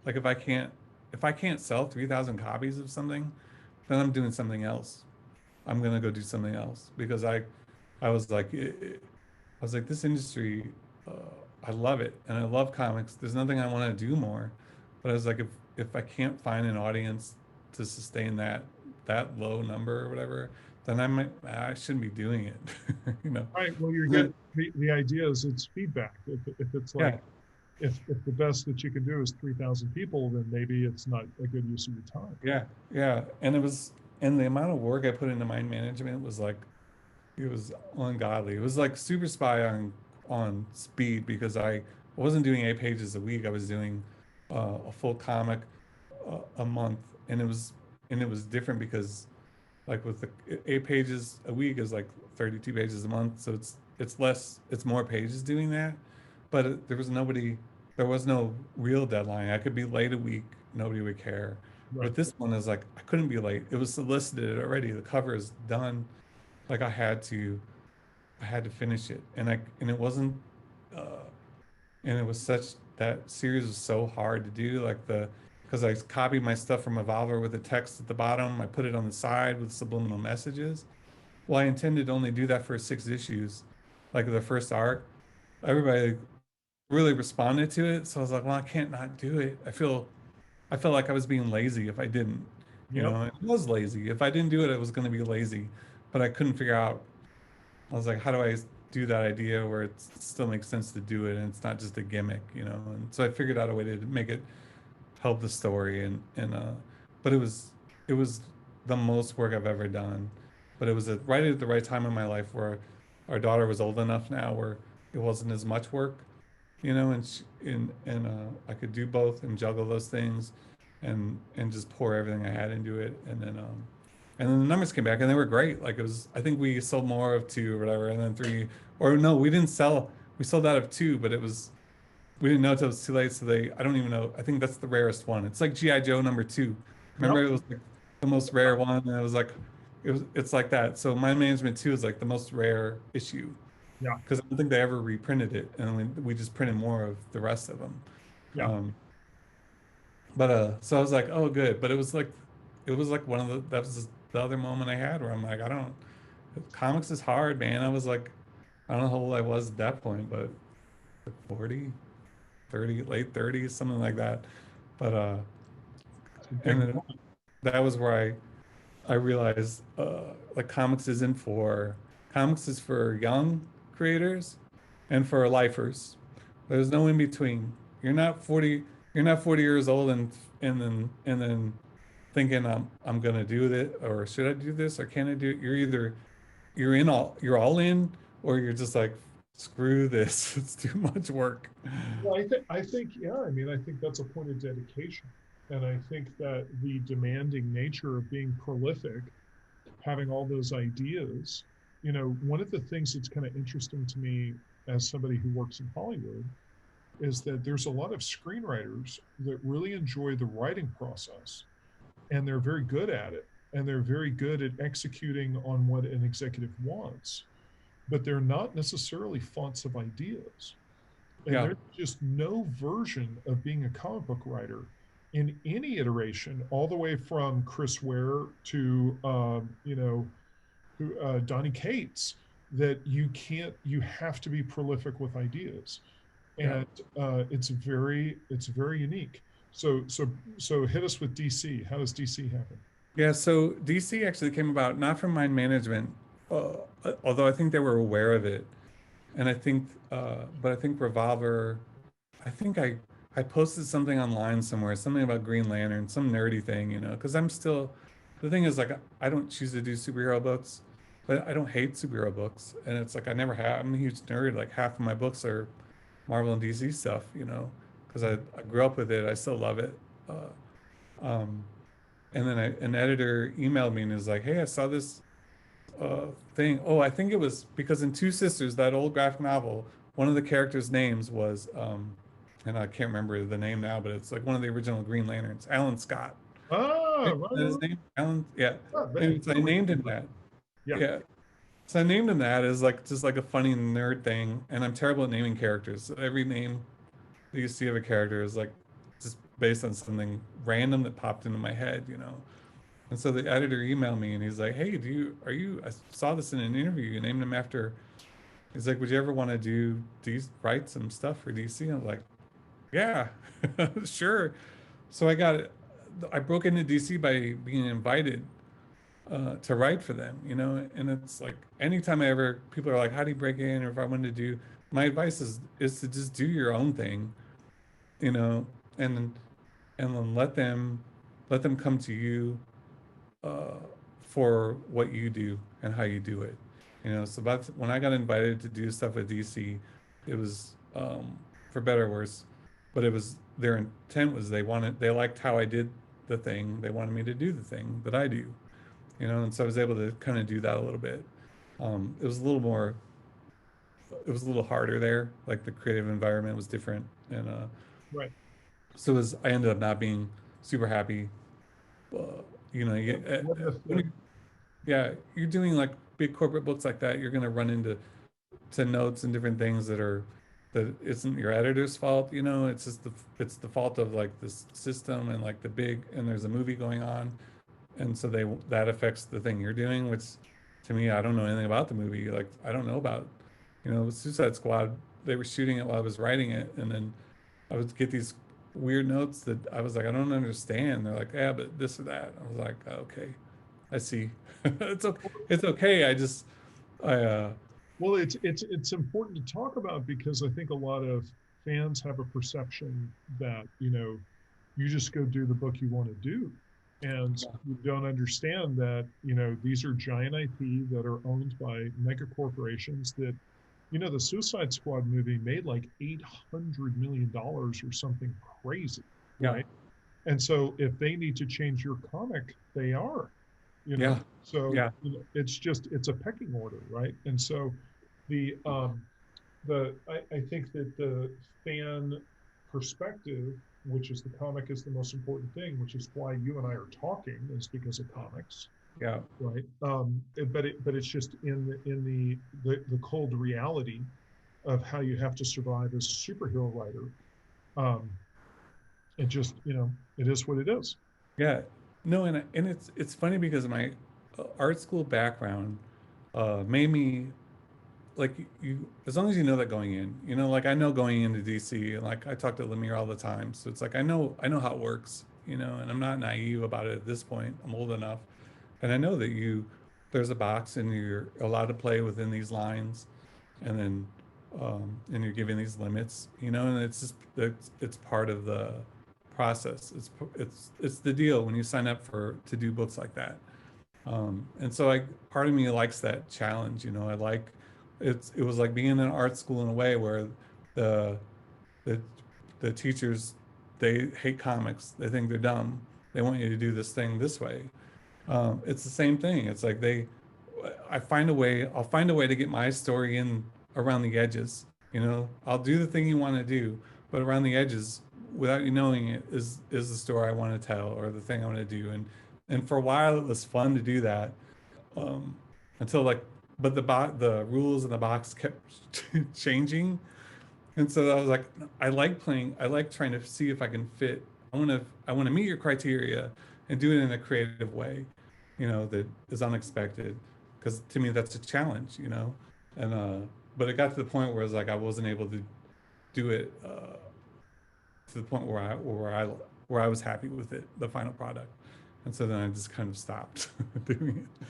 Like if I can't sell 3,000 copies of something, then I'm doing something else. I'm gonna go do something else because I was like, I was like, this industry, uh, I love it and I love comics. There's nothing I want to do more, but I was like, if I can't find an audience to sustain that low number or whatever, then I shouldn't be doing it, you know. Right. Well, you're And then getting the idea is it's feedback. If it's like yeah, if the best that you can do is 3,000 people, then maybe it's not a good use of your time. yeah, yeah, and it was and the amount of work I put into mind management was like it was ungodly. It was like super spy on speed because I wasn't doing 8 pages a week. I was doing a full comic a month, and it was different because like with the 8 pages a week is like 32 pages a month, so it's less, it's more pages doing that. But there was no real deadline. I could be late a week, nobody would care. Right. But this one is like I couldn't be late. It was solicited already. The cover is done. Like I had to finish it, and it wasn't, uh, and it was such that series was so hard to do. Like the because I copied my stuff from Evolver with the text at the bottom, I put it on the side with subliminal messages. Well, I intended to only do that for 6 issues, like the first arc. Everybody really responded to it, so I was like, well, I can't not do it. I felt like I was being lazy if I didn't. You Yep. know, I was lazy. If I didn't do it, I was going to be lazy, but I couldn't figure out. I was like, how do I do that idea where it still makes sense to do it and it's not just a gimmick, you know? And so I figured out a way to make it help the story and but it was the most work I've ever done. But it was right at the right time in my life where our daughter was old enough now where it wasn't as much work, you know, and I could do both and juggle those things and just pour everything I had into it and then the numbers came back and they were great. Like it was, I think we sold more of two or whatever, and then three, or no, we didn't sell. We sold out of two, but it was we didn't know until it was too late. So I don't even know. I think that's the rarest one. It's like GI Joe #2. Yep. Remember, it was like the most rare one, and it was like it's like that. So my management two is like the most rare issue Yeah. because I don't think they ever reprinted it, and we just printed more of the rest of them. Yeah. Um, but so I was like, oh, good. But it was like one of that was the other moment I had where I'm like, I don't, comics is hard, man. I was like, I don't know how old I was at that point, but like 40, 30, late 30s, something like that. But It's a and big then that was where I realized like comics is for young creators and for lifers. There's no in between. You're not 40, you're not 40 years old and then thinking I'm gonna do it or should I do this or can I do it? You're either you're all in or you're just like screw this. It's too much work. Well, I think, yeah, I mean, I think that's a point of dedication. And I think that the demanding nature of being prolific, having all those ideas, one of the things that's kind of interesting to me as somebody who works in Hollywood is that there's a lot of screenwriters that really enjoy the writing process and they're very good at it and they're very good at executing on what an executive wants, but they're not necessarily fonts of ideas. And Yeah. there's just no version of being a comic book writer in any iteration, all the way from Chris Ware to Donnie Cates, that you have to be prolific with ideas, Yeah. and it's very unique. So hit us with DC. How does DC happen? Yeah, so DC actually came about not from mind management, uh, although I think they were aware of it. And but I think Revolver, I think I posted something online somewhere, something about Green Lantern, some nerdy thing, you know, because the thing is like I don't choose to do superhero books, but I don't hate superhero books, and it's like I never have. I'm a huge nerd. Like half of my books are Marvel and DC stuff, you know, because I grew up with it. I still love it. Um, and then an editor emailed me and was like, "Hey, I saw this thing. Oh, I think it was because in Two Sisters, that old graphic novel, one of the characters' names was, and I can't remember the name now, but it's like one of the original Green Lanterns, Alan Scott. Ah, Is right, that right, his name? Alan? Yeah. right. Anyway, so I Really, named him that. yeah, Yeah. So I named him that as like just like a funny nerd thing, and I'm terrible at naming characters. So every name that you see of a character is like just based on something random that popped into my head, you know. And so the editor emailed me and he's like, "Hey, I saw this in an interview. You named him after." He's like, "Would you ever want to write some stuff for DC?" And I'm like, "Yeah, sure." So I broke into DC by being invited to write for them, you know. And it's like anytime people are like, "How do you break in?" Or if I wanted to do, my advice is to just do your own thing, you know, and then let them come to you uh, for what you do and how you do it. You know, so that's when I got invited to do stuff with DC, it was for better or worse, but it was their intent was they liked how I did the thing. They wanted me to do the thing that I do, you know, and so I was able to kind of do that a little bit. It was a little more, it was a little harder there. Like the creative environment was different, and Right. I ended up not being super happy. Uh, you know, What if when yeah, you're doing like big corporate books like that, you're going to run into notes and different things that isn't your editor's fault, you know. It's just it's the fault of like this system and like and there's a movie going on, and so that affects the thing you're doing, which to me, I don't know anything about the movie. Like I don't know about, you know, Suicide Squad. They were shooting it while I was writing it, and then I would get these weird notes that I was like, I don't understand. They're like, yeah, but this or that. I was like, okay, I see. It's okay. It's okay. I Well, it's important to talk about because I think a lot of fans have a perception that, you just go do the book you want to do. And you don't understand that, these are giant IP that are owned by mega corporations that, the Suicide Squad movie made like $800 million or something crazy, yeah, right? And so if they need to change your comic, they are, you know. yeah, So, yeah, it's a pecking order, right? And so the I think that the fan perspective, which is the comic is the most important thing, which is why you and I are talking, is because of comics, yeah, right? But it's just in the cold reality of how you have to survive as a superhero writer. Um, it just, it is what it is. yeah. No, and it's funny because my art school background made me like as long as you know that going in, you know, like I know going into DC, and like I talk to Lemire all the time, so it's like I know how it works, you know, and I'm not naive about it at this point. I'm old enough, and I know that there's a box and you're allowed to play within these lines, and then and you're given these limits, you know, and it's part of the process. It's the deal when you sign up to do books like that. And so part of me likes that challenge, you know. It was like being in an art school in a way where the the the teachers, they hate comics. They think they're dumb. They want you to do this thing this way. It's the same thing. It's like I'll find a way to get my story in around the edges. You know, I'll do the thing you want to do, but around the edges, without you knowing it, is the story I want to tell or the thing I want to do. And for a while, it was fun to do that, um, until like, but the rules in the box kept changing, and so I was like, I like playing. I like trying to see if I can fit. I want to meet your criteria and do it in a creative way, you know, that is unexpected. Because to me, that's a challenge, you know. And but it got to the point where it's like I wasn't able to do it to the point where I was happy with it, the final product. And so then I just kind of stopped doing it.